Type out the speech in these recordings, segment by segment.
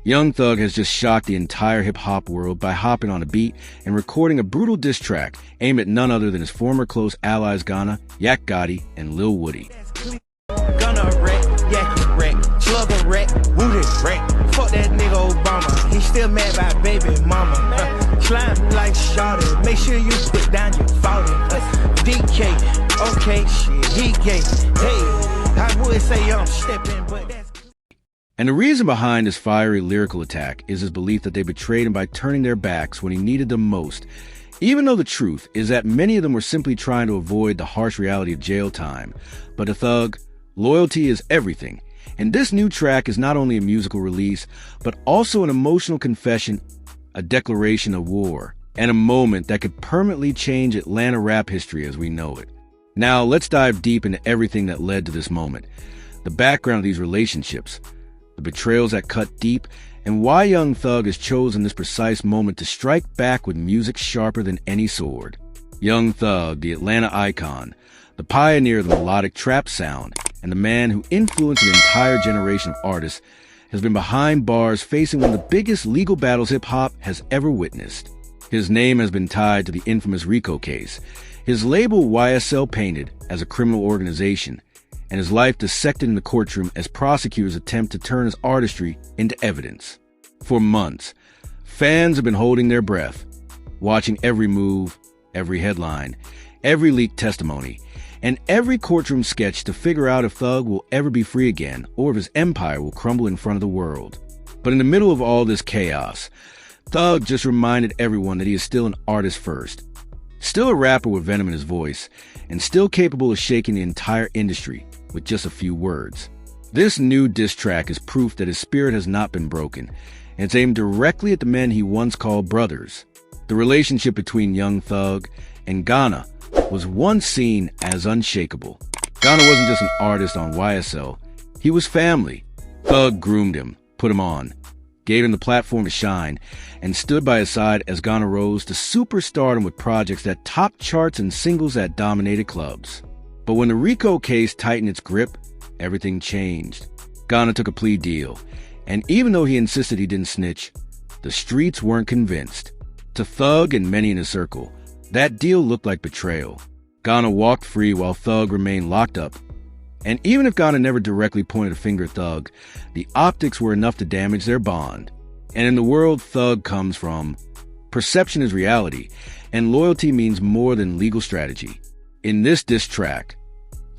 Young Thug has just shocked the entire hip-hop world by hopping on a beat and recording a brutal diss track aimed at none other than his former close allies Gunna Yak Gotti and Lil Woody. Gunna wreck, Yak wreck, Slugger wreck, Woody wreck. Fuck that nigga Obama, he still mad about baby mama. Slime like Shawty, make sure you put down your 40. DK, okay, shit, he gay. Hey, I would say I'm stepping, but that's... And the reason behind this fiery lyrical attack is his belief that they betrayed him by turning their backs when he needed them most, even though the truth is that many of them were simply trying to avoid the harsh reality of jail time. But to Thug, loyalty is everything, and this new track is not only a musical release, but also an emotional confession, a declaration of war, and a moment that could permanently change Atlanta rap history as we know it. Now, let's dive deep into everything that led to this moment, the background of these relationships, the betrayals that cut deep, and why Young Thug has chosen this precise moment to strike back with music sharper than any sword. Young Thug, the Atlanta icon, the pioneer of the melodic trap sound, and the man who influenced an entire generation of artists, has been behind bars facing one of the biggest legal battles hip-hop has ever witnessed. His name has been tied to the infamous RICO case, his label YSL painted as a criminal organization, and his life dissected in the courtroom as prosecutors attempt to turn his artistry into evidence. For months, fans have been holding their breath, watching every move, every headline, every leaked testimony, and every courtroom sketch to figure out if Thug will ever be free again or if his empire will crumble in front of the world. But in the middle of all this chaos, Thug just reminded everyone that he is still an artist first, still a rapper with venom in his voice, and still capable of shaking the entire industry with just a few words. This new diss track is proof that his spirit has not been broken, and it's aimed directly at the men he once called brothers. The relationship between Young Thug and Gunna was once seen as unshakable. Gunna wasn't just an artist on YSL, he was family. Thug groomed him, put him on, gave him the platform to shine, and stood by his side as Gunna rose to superstardom with projects that topped charts and singles that dominated clubs. But when the RICO case tightened its grip, everything changed. Gunna took a plea deal, and even though he insisted he didn't snitch, the streets weren't convinced. To Thug and many in his circle, that deal looked like betrayal. Gunna walked free while Thug remained locked up. And even if Gunna never directly pointed a finger at Thug, the optics were enough to damage their bond. And in the world Thug comes from, perception is reality, and loyalty means more than legal strategy. In this diss track,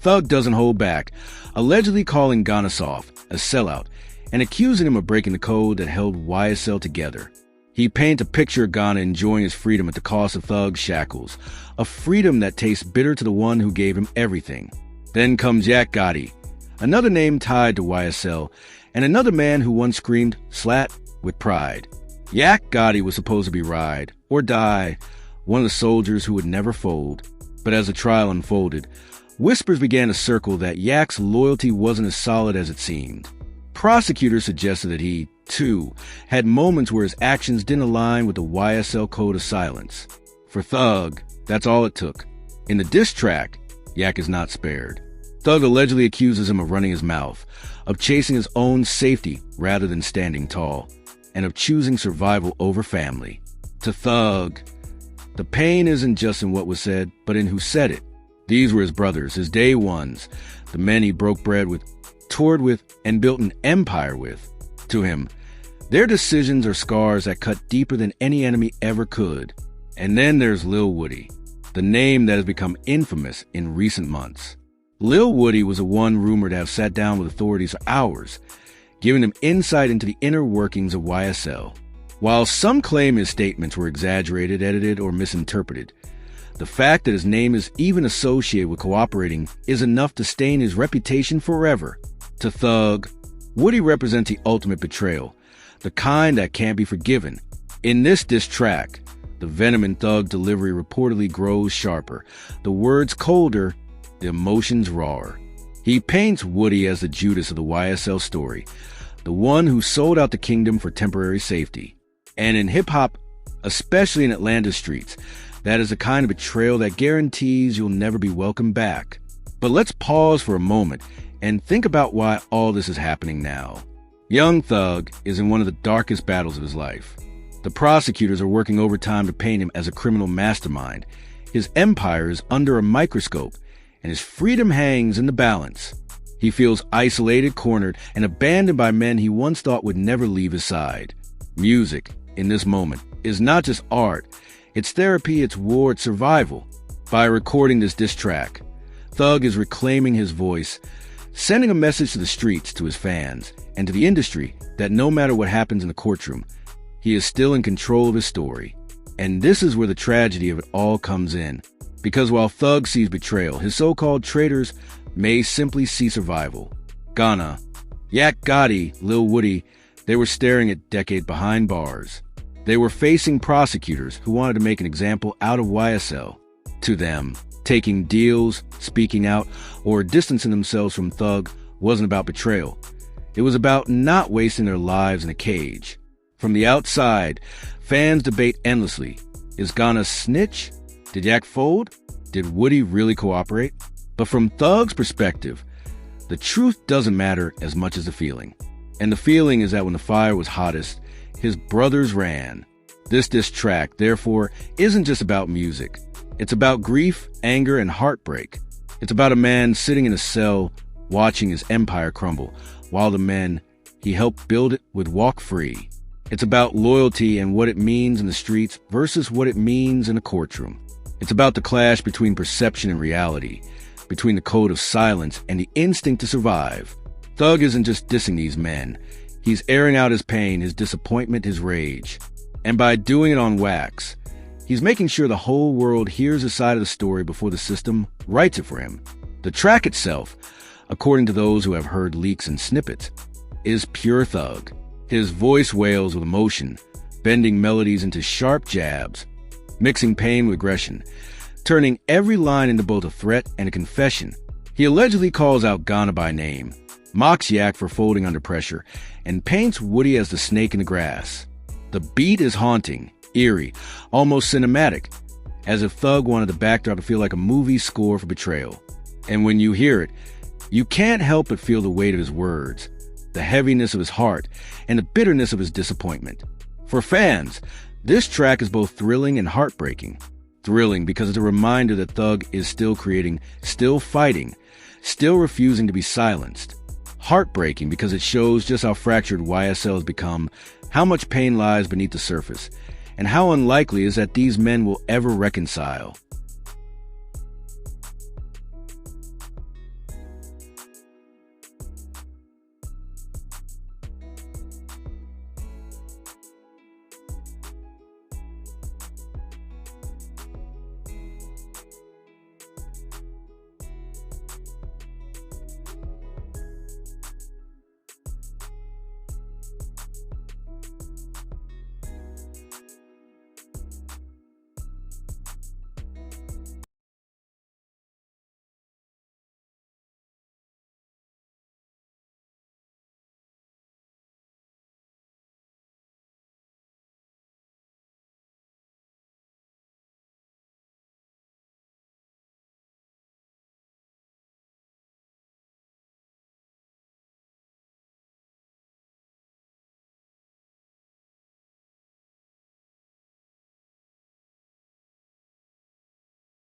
Thug doesn't hold back, allegedly calling Gunna soft, a sellout, and accusing him of breaking the code that held YSL together. He paints a picture of Gunna enjoying his freedom at the cost of Thug's shackles, a freedom that tastes bitter to the one who gave him everything. Then comes Yak Gotti, another name tied to YSL, and another man who once screamed "slat" with pride. Yak Gotti was supposed to be ride or die, one of the soldiers who would never fold. But as the trial unfolded, whispers began to circle that Yak's loyalty wasn't as solid as it seemed. Prosecutors suggested that he, too, had moments where his actions didn't align with the YSL code of silence. For Thug, that's all it took. In the diss track, Yak is not spared. Thug allegedly accuses him of running his mouth, of chasing his own safety rather than standing tall, and of choosing survival over family. To Thug, the pain isn't just in what was said, but in who said it. These were his brothers, his day ones, the men he broke bread with, toured with, and built an empire with. To him, their decisions are scars that cut deeper than any enemy ever could. And then there's Lil Woody, the name that has become infamous in recent months. Lil Woody was the one rumored to have sat down with authorities for hours, giving them insight into the inner workings of YSL. While some claim his statements were exaggerated, edited, or misinterpreted, the fact that his name is even associated with cooperating is enough to stain his reputation forever. To Thug, Woody represents the ultimate betrayal, the kind that can't be forgiven. In this diss track, the venom in Thug delivery reportedly grows sharper, the words colder, the emotions rawer. He paints Woody as the Judas of the YSL story, the one who sold out the kingdom for temporary safety. And in hip-hop, especially in Atlanta's streets, that is the kind of betrayal that guarantees you'll never be welcomed back. But let's pause for a moment and think about why all this is happening now. Young Thug is in one of the darkest battles of his life. The prosecutors are working overtime to paint him as a criminal mastermind. His empire is under a microscope, and his freedom hangs in the balance. He feels isolated, cornered, and abandoned by men he once thought would never leave his side. Music, in this moment, is not just art. It's therapy, it's war, it's survival. By recording this diss track, Thug is reclaiming his voice, sending a message to the streets, to his fans, and to the industry that no matter what happens in the courtroom, he is still in control of his story. And this is where the tragedy of it all comes in. Because while Thug sees betrayal, his so-called traitors may simply see survival. Gunna, Yak Gotti, Lil Woody, they were staring at decade behind bars. They were facing prosecutors who wanted to make an example out of YSL. To them, taking deals, speaking out, or distancing themselves from Thug wasn't about betrayal. It was about not wasting their lives in a cage. From the outside, fans debate endlessly. Is Gunna a snitch? Did Yak fold? Did Woody really cooperate? But from Thug's perspective, the truth doesn't matter as much as the feeling. And the feeling is that when the fire was hottest, his brothers ran. This diss track, therefore, isn't just about music. It's about grief, anger, and heartbreak. It's about a man sitting in a cell watching his empire crumble, while the men he helped build it would walk free. It's about loyalty and what it means in the streets versus what it means in a courtroom. It's about the clash between perception and reality, between the code of silence and the instinct to survive. Thug isn't just dissing these men. He's airing out his pain, his disappointment, his rage. And by doing it on wax, he's making sure the whole world hears his side of the story before the system writes it for him. The track itself, according to those who have heard leaks and snippets, is pure Thug. His voice wails with emotion, bending melodies into sharp jabs, mixing pain with aggression, turning every line into both a threat and a confession. He allegedly calls out Gunna by name, mocks Yak for folding under pressure, and paints Woody as the snake in the grass. The beat is haunting, eerie, almost cinematic, as if Thug wanted the backdrop to feel like a movie score for betrayal. And when you hear it, you can't help but feel the weight of his words, the heaviness of his heart, and the bitterness of his disappointment. For fans, this track is both thrilling and heartbreaking. Thrilling because it's a reminder that Thug is still creating, still fighting, still refusing to be silenced. Heartbreaking because it shows just how fractured YSL has become, how much pain lies beneath the surface, and how unlikely is that these men will ever reconcile.